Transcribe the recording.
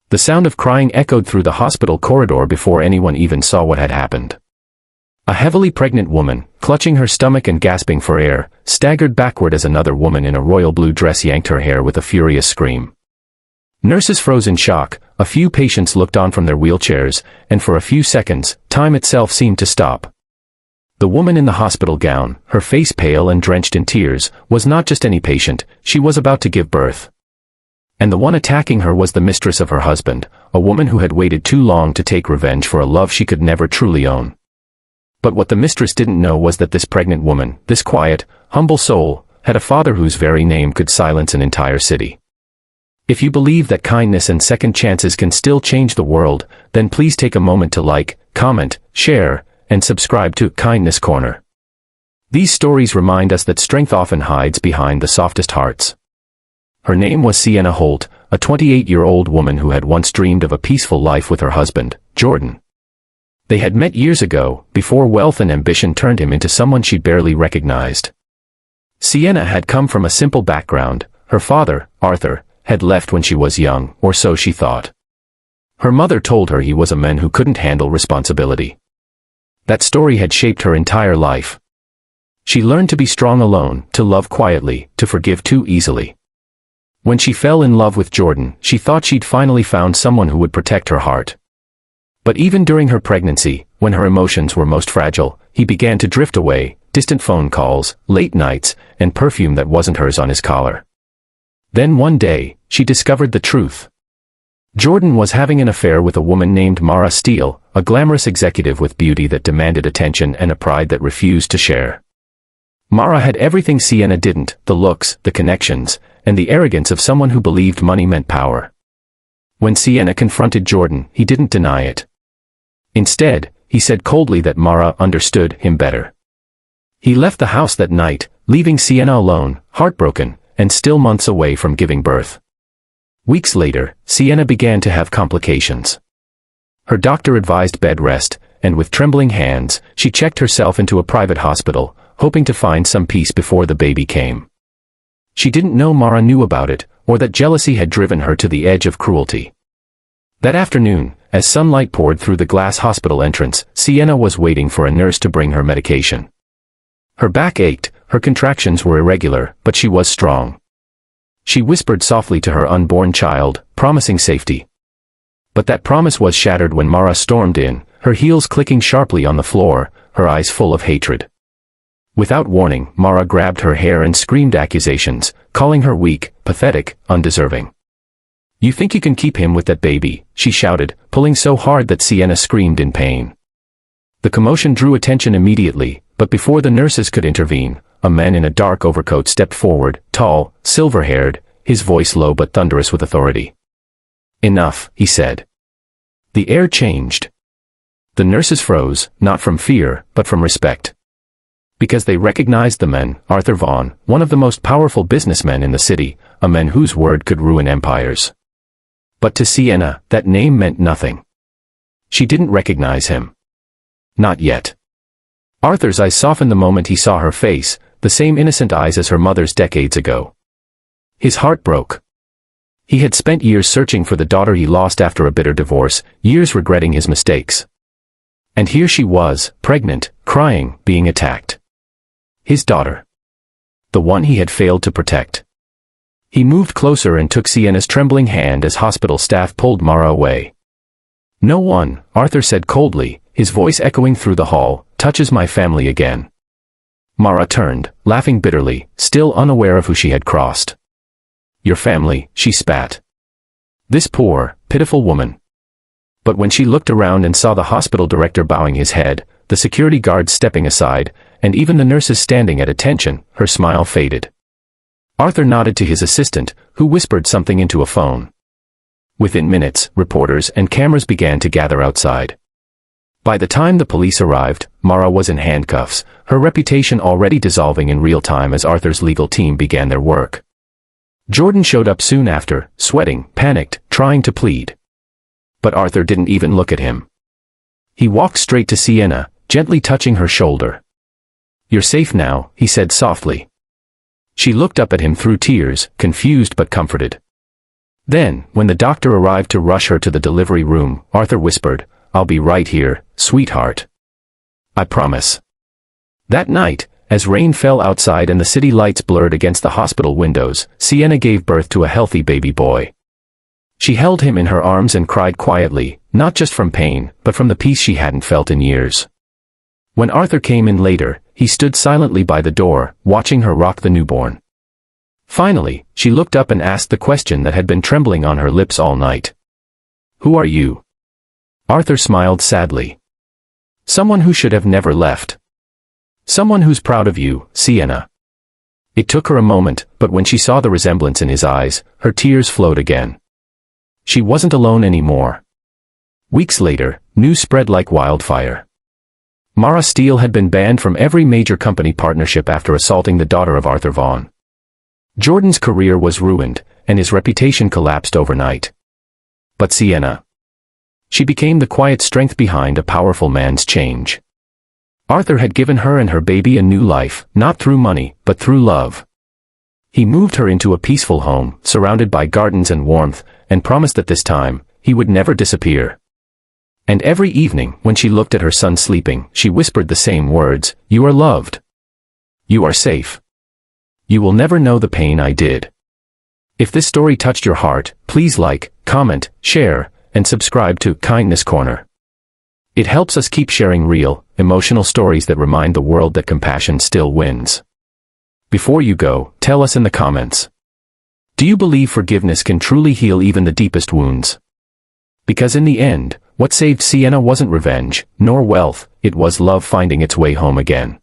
The sound of crying echoed through the hospital corridor before anyone even saw what had happened. A heavily pregnant woman, clutching her stomach and gasping for air, staggered backward as another woman in a royal blue dress yanked her hair with a furious scream. Nurses froze in shock, a few patients looked on from their wheelchairs, and for a few seconds, time itself seemed to stop. The woman in the hospital gown, her face pale and drenched in tears, was not just any patient, she was about to give birth. And the one attacking her was the mistress of her husband, a woman who had waited too long to take revenge for a love she could never truly own. But what the mistress didn't know was that this pregnant woman, this quiet, humble soul, had a father whose very name could silence an entire city. If you believe that kindness and second chances can still change the world, then please take a moment to like, comment, share, and subscribe to Kindness Corner. These stories remind us that strength often hides behind the softest hearts. Her name was Sienna Holt, a 28-year-old woman who had once dreamed of a peaceful life with her husband, Jordan. They had met years ago, before wealth and ambition turned him into someone she barely recognized. Sienna had come from a simple background. Her father, Arthur, had left when she was young, or so she thought. Her mother told her he was a man who couldn't handle responsibility. That story had shaped her entire life. She learned to be strong alone, to love quietly, to forgive too easily. When she fell in love with Jordan, she thought she'd finally found someone who would protect her heart. But even during her pregnancy, when her emotions were most fragile, he began to drift away, distant phone calls, late nights, and perfume that wasn't hers on his collar. Then one day, she discovered the truth. Jordan was having an affair with a woman named Mara Steele, a glamorous executive with beauty that demanded attention and a pride that refused to share. Mara had everything Sienna didn't, the looks, the connections, and the arrogance of someone who believed money meant power. When Sienna confronted Jordan, he didn't deny it. Instead, he said coldly that Mara understood him better. He left the house that night, leaving Sienna alone, heartbroken, and still months away from giving birth. Weeks later, Sienna began to have complications. Her doctor advised bed rest, and with trembling hands, she checked herself into a private hospital, hoping to find some peace before the baby came. She didn't know Mara knew about it, or that jealousy had driven her to the edge of cruelty. That afternoon, as sunlight poured through the glass hospital entrance, Sienna was waiting for a nurse to bring her medication. Her back ached, her contractions were irregular, but she was strong. She whispered softly to her unborn child, promising safety. But that promise was shattered when Mara stormed in, her heels clicking sharply on the floor, her eyes full of hatred. Without warning, Mara grabbed her hair and screamed accusations, calling her weak, pathetic, undeserving. "You think you can keep him with that baby?" she shouted, pulling so hard that Sienna screamed in pain. The commotion drew attention immediately, but before the nurses could intervene, a man in a dark overcoat stepped forward, tall, silver-haired, his voice low but thunderous with authority. "Enough," he said. The air changed. The nurses froze, not from fear, but from respect. Because they recognized the man, Arthur Vaughan, one of the most powerful businessmen in the city, a man whose word could ruin empires. But to Sienna, that name meant nothing. She didn't recognize him. Not yet. Arthur's eyes softened the moment he saw her face, the same innocent eyes as her mother's decades ago. His heart broke. He had spent years searching for the daughter he lost after a bitter divorce, years regretting his mistakes. And here she was, pregnant, crying, being attacked. His daughter. The one he had failed to protect. He moved closer and took Sienna's trembling hand as hospital staff pulled Mara away. "No one," Arthur said coldly, his voice echoing through the hall, "touches my family again." Mara turned, laughing bitterly, still unaware of who she had crossed. "Your family," she spat. This poor, pitiful woman. But when she looked around and saw the hospital director bowing his head, the security guards stepping aside, and even the nurses standing at attention, her smile faded. Arthur nodded to his assistant, who whispered something into a phone. Within minutes, reporters and cameras began to gather outside. By the time the police arrived, Mara was in handcuffs, her reputation already dissolving in real time as Arthur's legal team began their work. Jordan showed up soon after, sweating, panicked, trying to plead. But Arthur didn't even look at him. He walked straight to Sienna, gently touching her shoulder. "You're safe now," he said softly. She looked up at him through tears, confused but comforted. Then, when the doctor arrived to rush her to the delivery room, Arthur whispered, "I'll be right here, sweetheart. I promise." That night, as rain fell outside and the city lights blurred against the hospital windows, Sienna gave birth to a healthy baby boy. She held him in her arms and cried quietly, not just from pain, but from the peace she hadn't felt in years. When Arthur came in later, he stood silently by the door, watching her rock the newborn. Finally, she looked up and asked the question that had been trembling on her lips all night. "Who are you?" Arthur smiled sadly. "Someone who should have never left. Someone who's proud of you, Sienna." It took her a moment, but when she saw the resemblance in his eyes, her tears flowed again. She wasn't alone anymore. Weeks later, news spread like wildfire. Mara Steele had been banned from every major company partnership after assaulting the daughter of Arthur Vaughan. Jordan's career was ruined, and his reputation collapsed overnight. But Sienna. She became the quiet strength behind a powerful man's change. Arthur had given her and her baby a new life, not through money, but through love. He moved her into a peaceful home, surrounded by gardens and warmth, and promised that this time, he would never disappear. And every evening, when she looked at her son sleeping, she whispered the same words, "You are loved. You are safe. You will never know the pain I did." If this story touched your heart, please like, comment, share, and subscribe to Kindness Corner. It helps us keep sharing real, emotional stories that remind the world that compassion still wins. Before you go, tell us in the comments. Do you believe forgiveness can truly heal even the deepest wounds? Because in the end, what saved Sienna wasn't revenge, nor wealth, it was love finding its way home again.